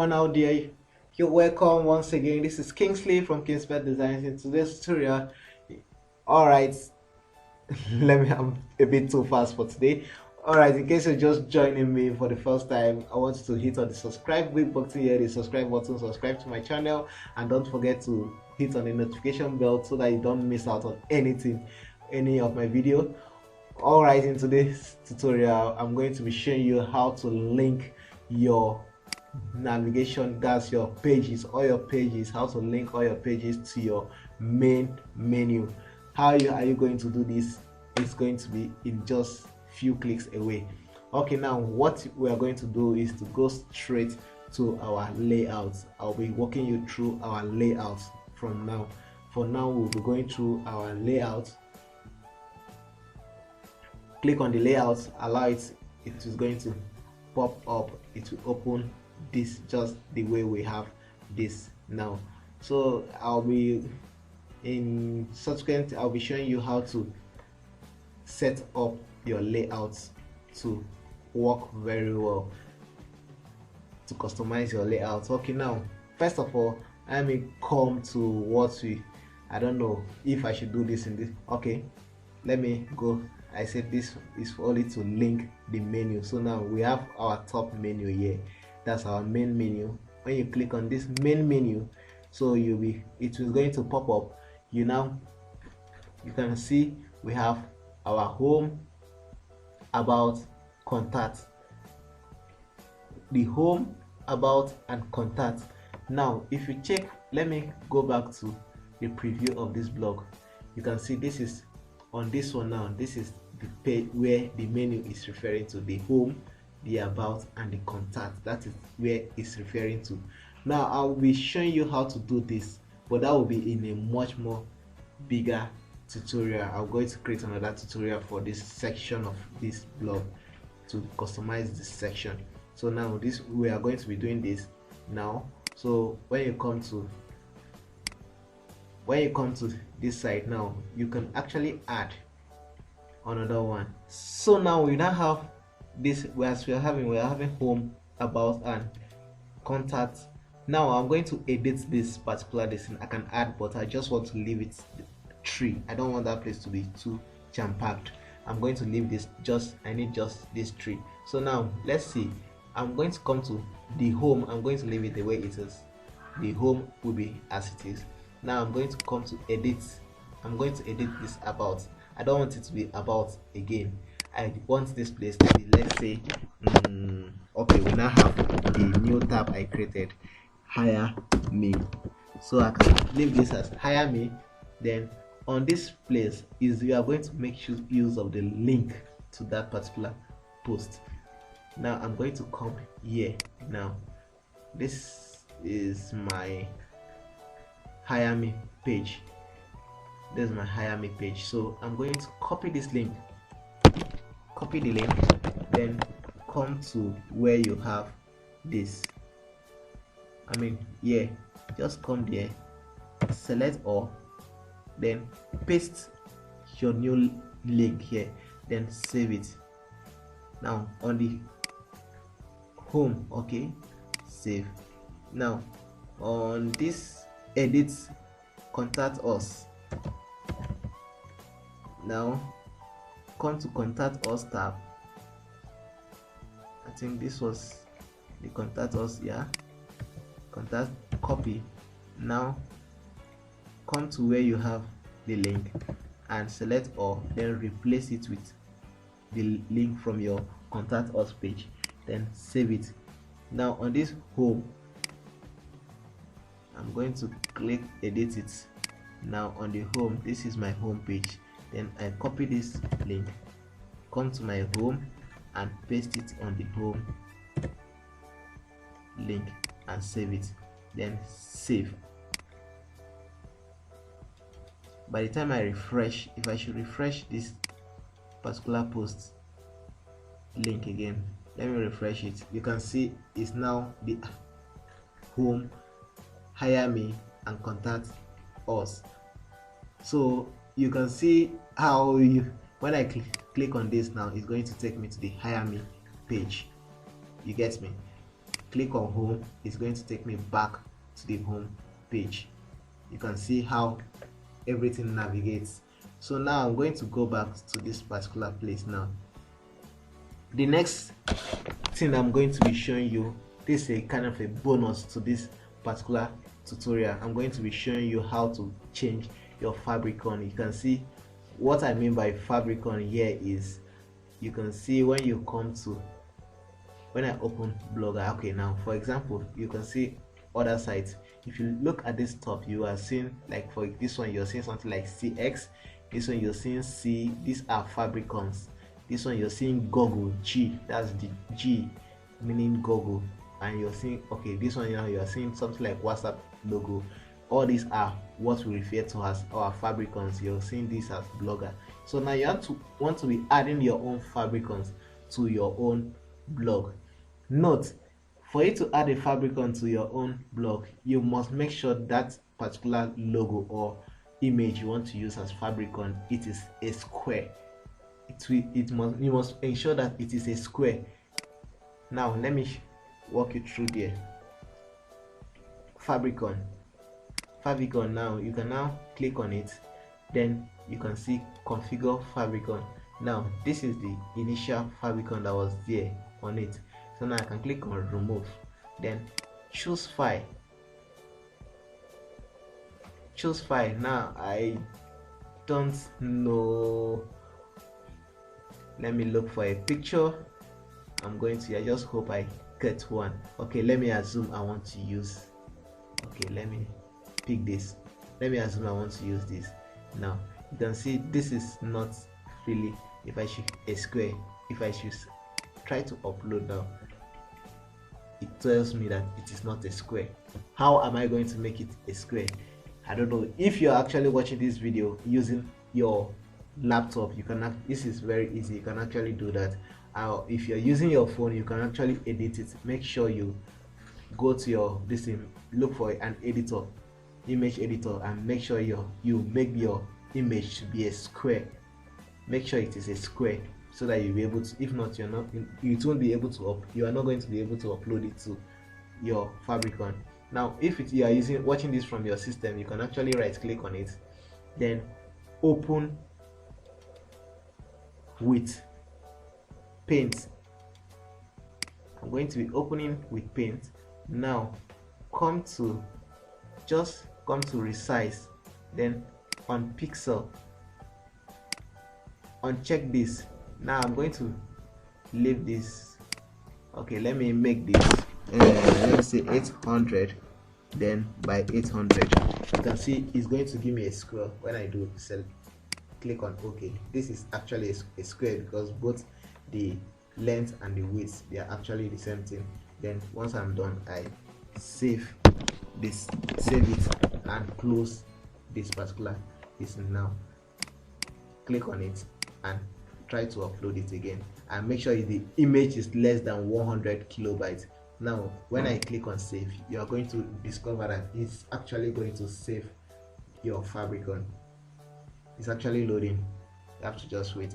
everyone out there. You're welcome once again. This is Kingsley from Kingsbed Designs. In today's tutorial, alright, let me, I'm a bit too fast for today. Alright, in case you're just joining me for the first time, I want you to hit on the subscribe button here, the subscribe button, subscribe to my channel, and don't forget to hit on the notification bell so that you don't miss out on any of my video. Alright, in today's tutorial, I'm going to be showing you how to link your navigation, that's your pages, all your pages, how to link all your pages to your main menu. How are you going to do this? It's going to be in just few clicks away. Okay, now what we are going to do is to go straight to our layout. I'll be walking you through our layout from now. For now, we'll be going through our layout. Click on the layout, allow it is going to pop up. It will open this just the way we have this now. So I'll be showing you how to set up your layouts to work very well, to customize your layout. Okay, now first of all, let me come to what I don't know if I should do this in this. Okay, let me go. I said this is only to link the menu. So now we have our top menu here. That's our main menu. When you click on this main menu, so it is going to pop up. You can see we have our home, about, contact. The home, about, and contact. Now if you check, let me go back to the preview of this blog. You can see this is on this one now. This is the page where the menu is referring to, the home, the about, and the contact. That is where it's referring to. Now I'll be showing you how to do this, but that will be in a much more bigger tutorial. I'm going to create another tutorial for this section of this blog to customize this section. So now we are going to be doing this now. So when you come to this side now, you can actually add another one. So now we now have this, as we are having home, about, and contact. Now I'm going to edit this particular thing. I can add, but I just want to leave it 3. I don't want that place to be too jam-packed. I'm going to leave this, I need just this 3. So now let's see. I'm going to come to the home. I'm going to leave it the way it is. The home will be as it is. Now I'm going to come to edit. I'm going to edit this about. I don't want it to be about again. I want this place to be, let's say, okay, we now have the new tab I created, hire me. So I can leave this as hire me. Then on this place we are going to make use of the link to that particular post. Now I'm going to come here. Now this is my hire me page. This is my hire me page. So I'm going to copy this link, copy the link, then come to where you have this. Just come there, select all, then paste your new link here, then save it. Now on the home, okay, save. Now on this edit, contact us. Now come to contact us tab. I think this was the contact us, yeah, contact, copy. Now come to where you have the link and select all, then replace it with the link from your contact us page, then save it. Now on this home, I'm going to click edit it. Now on the home, this is my home page. Then I copy this link, come to my home and paste it on the home link and save it, then save. By the time I refresh, if I should refresh this particular post link again, let me refresh it. You can see it's now the home, hire me, and contact us. So you can see how when I click on this now, it's going to take me to the hire me page. You get me? click on home, it's going to take me back to the home page. You can see how everything navigates. So now I'm going to go back to this particular place. Now the next thing I'm going to be showing you, this is a kind of a bonus to this particular tutorial. I'm going to be showing you how to change your Favicon. You can see what I mean by Favicon here is, you can see when you come to, when I open Blogger, okay, now for example, you can see other sites. If you look at this top, you are seeing, like for this one, you're seeing something like CX, this one you're seeing C, these are Favicons. This one you're seeing Google G, that's the G meaning Google, and you're seeing, okay, this one now you're seeing something like WhatsApp logo. All these are what we refer to as our Favicons. You're seeing this as Blogger. So now you have to want to be adding your own Favicons to your own blog. Note, for you to add a Favicon to your own blog, you must make sure that particular logo or image you want to use as Favicon, it is a square. You must ensure that it is a square. Now let me walk you through there. Favicon. Now you can now click on it, then you can see configure Favicon. Now this is the initial Favicon that was there on it. So now I can click on remove, then choose file. Now I don't know, let me look for a picture. I just hope I get one. Okay, let me assume I want to use, okay, let me pick this. Let me assume I want to use this. Now you can see this is not really, if I should a square, if I should try to upload now, it tells me that it is not a square. How am I going to make it a square? I don't know. If you're actually watching this video using your laptop, you can, this is very easy, you can actually do that. If you're using your phone, you can actually edit it. Make sure you go to your look for an editor, image editor, and make sure you make your image to be a square. Make sure it is a square so that you'll be able to, if not, you won't be able to you are not going to be able to upload it to your Favicon. Now if you are watching this from your system, you can actually right click on it, then open with Paint. I'm going to be opening with Paint. Now just come to resize, then on pixel, uncheck this. Now I'm going to leave this, okay, let me make this let me say 800, then by 800. You can see it's going to give me a square when I do click on OK. This is actually a square because both the length and the width, they are actually the same thing. Then once I'm done, I save it and close this particular piece. Now click on it and try to upload it again, and make sure the image is less than 100 kilobytes. Now when I click on save, you are going to discover that it's actually going to save your Favicon. It's actually loading. You have to just wait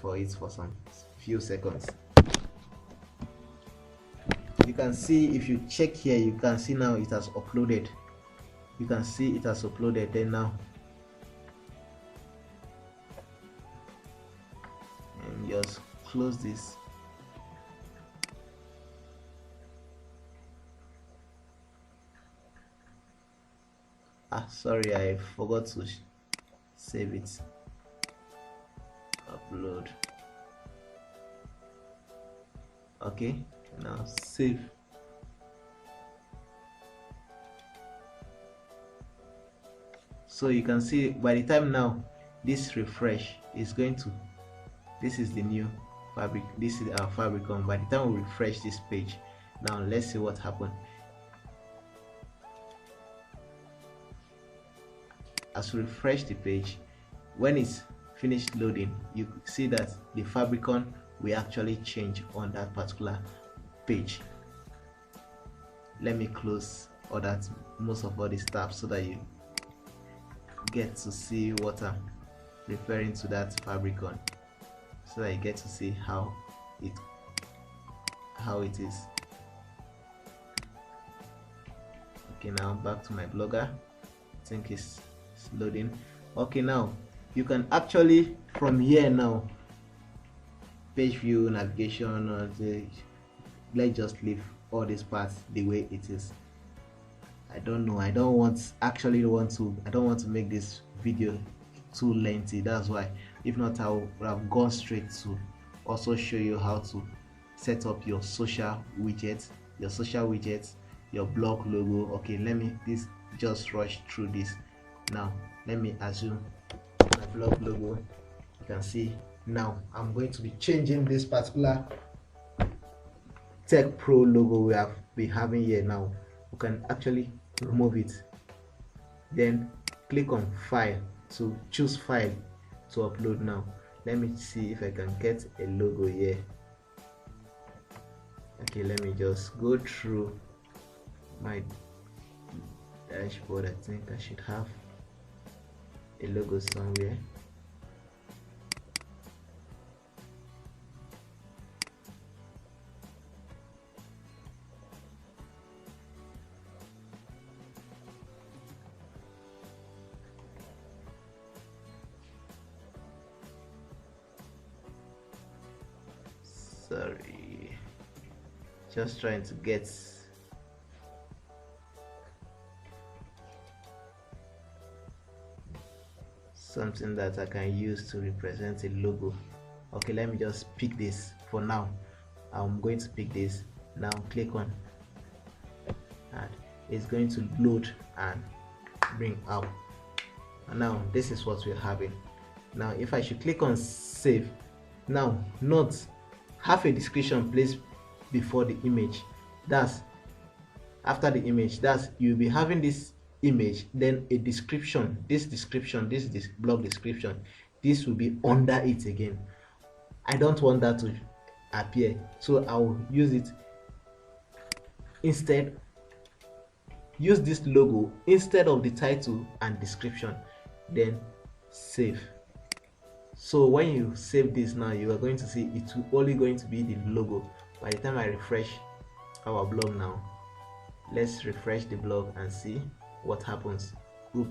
for it for some few seconds. You can see, if you check here, you can see now it has uploaded. You can see it has uploaded. Then now and just close this. Sorry, I forgot to save it. Upload. Okay, now save. So you can see by the time now this refresh is going to, this is the new this is our Favicon. By the time we refresh this page, now let's see what happened. As we refresh the page, when it's finished loading, you see that the Favicon will actually change on that particular page. Let me close most of all these tabs so that you get to see what I'm referring to, that Favicon, so that you get to see how it is. Okay, now back to my blogger. I think it's loading. Okay, now you can actually from here now, page view, navigation, or let's just leave all these parts the way it is. I don't know, I don't want to make this video too lengthy. That's why, if not, I would have gone straight to also show you how to set up your social widgets, your blog logo. Okay, let me just rush through this. Now let me assume my blog logo. You can see now I'm going to be changing this particular Tech Pro logo we have been having here. Now you can actually remove it, then click on file to choose file to upload. Now let me see if I can get a logo here. Okay, let me just go through my dashboard. I think I should have a logo somewhere. Sorry, just trying to get something that I can use to represent a logo. Okay, let me just pick this for now. I'm going to pick this now. Click on, and it's going to load and bring up. And now this is what we're having. Now if I should click on save, now note, have a description placed before the image. That's after the image. That's you'll be having this image, then a description. This blog description, this will be under it again. I don't want that to appear, so I'll use it instead. Use this logo instead of the title and description, then save. So when you save this, now you are going to see it's only going to be the logo. By the time I refresh our blog, now let's refresh the blog and see what happens. Oop.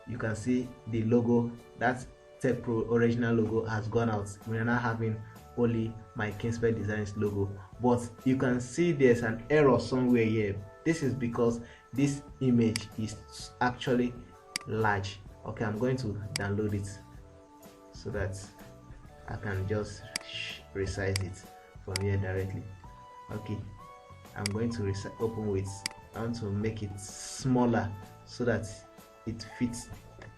You can see the logo, that Tech Pro original logo, has gone out. We are now having only my Kingsper Designs logo, but you can see there's an error somewhere here. This is because this image is actually large. Okay, I'm going to download it so that I can just resize it from here directly. Okay, I'm going to open with, I want to make it smaller so that it fits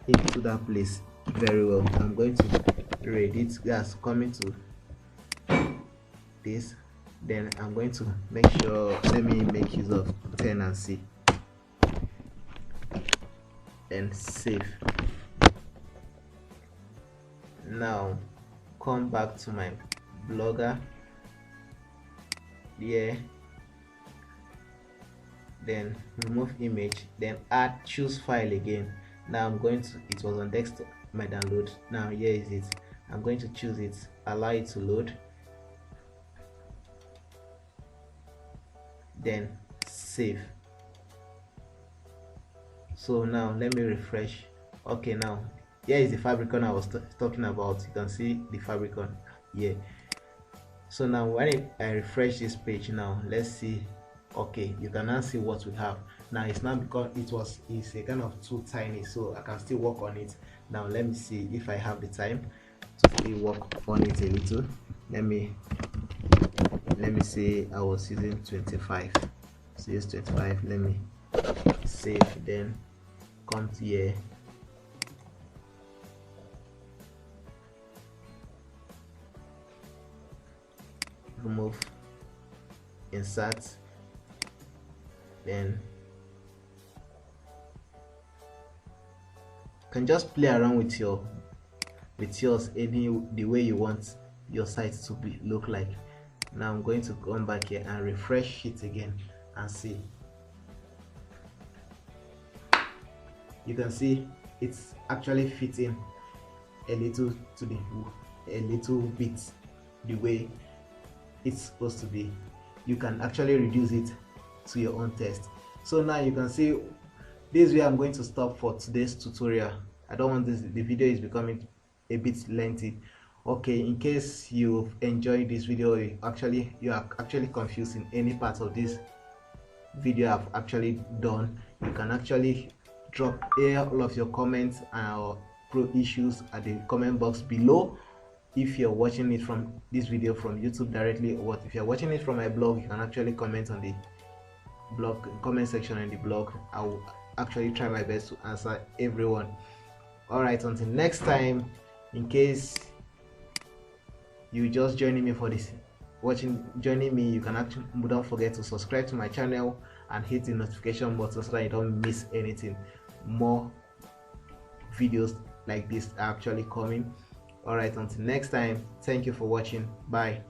into that place very well. I'm going to read it as coming to this, then I'm going to make sure, let me make use of pen and C, and save. Now come back to my blogger here, then remove image, then choose file again. Now I'm going to, it was on desktop, my download. Now here is it. I'm going to choose it, allow it to load, then save. So now let me refresh. Okay, now here is the Favicon I was talking about. You can see the Favicon here. So now when I refresh this page, now let's see. Okay, you can now see what we have. Now it's not because it's a kind of too tiny, so I can still work on it. Now let me see if I have the time to still work on it a little. Let me say I was using 25, so use 25. Let me save, then come to here, remove, insert, then can just play around with yours the way you want your site to look like. Now I'm going to come back here and refresh it again and see. You can see it's actually fitting a little bit the way it's supposed to be. You can actually reduce it to your own taste. So now you can see this is where I'm going to stop for today's tutorial. I don't want the video is becoming a bit lengthy. Okay, in case you've enjoyed this video, you are actually confused in any part of this video I've actually done, you can actually drop all of your comments or pro issues at the comment box below. If you're watching it from this video from YouTube directly, or if you're watching it from my blog, you can actually comment on the blog comment section in the blog. I will actually try my best to answer everyone. All right, until next time, in case you just joining me for this joining me, you can actually don't forget to subscribe to my channel and hit the notification button so that you don't miss anything. More videos like this are actually coming. All right, until next time, thank you for watching. Bye.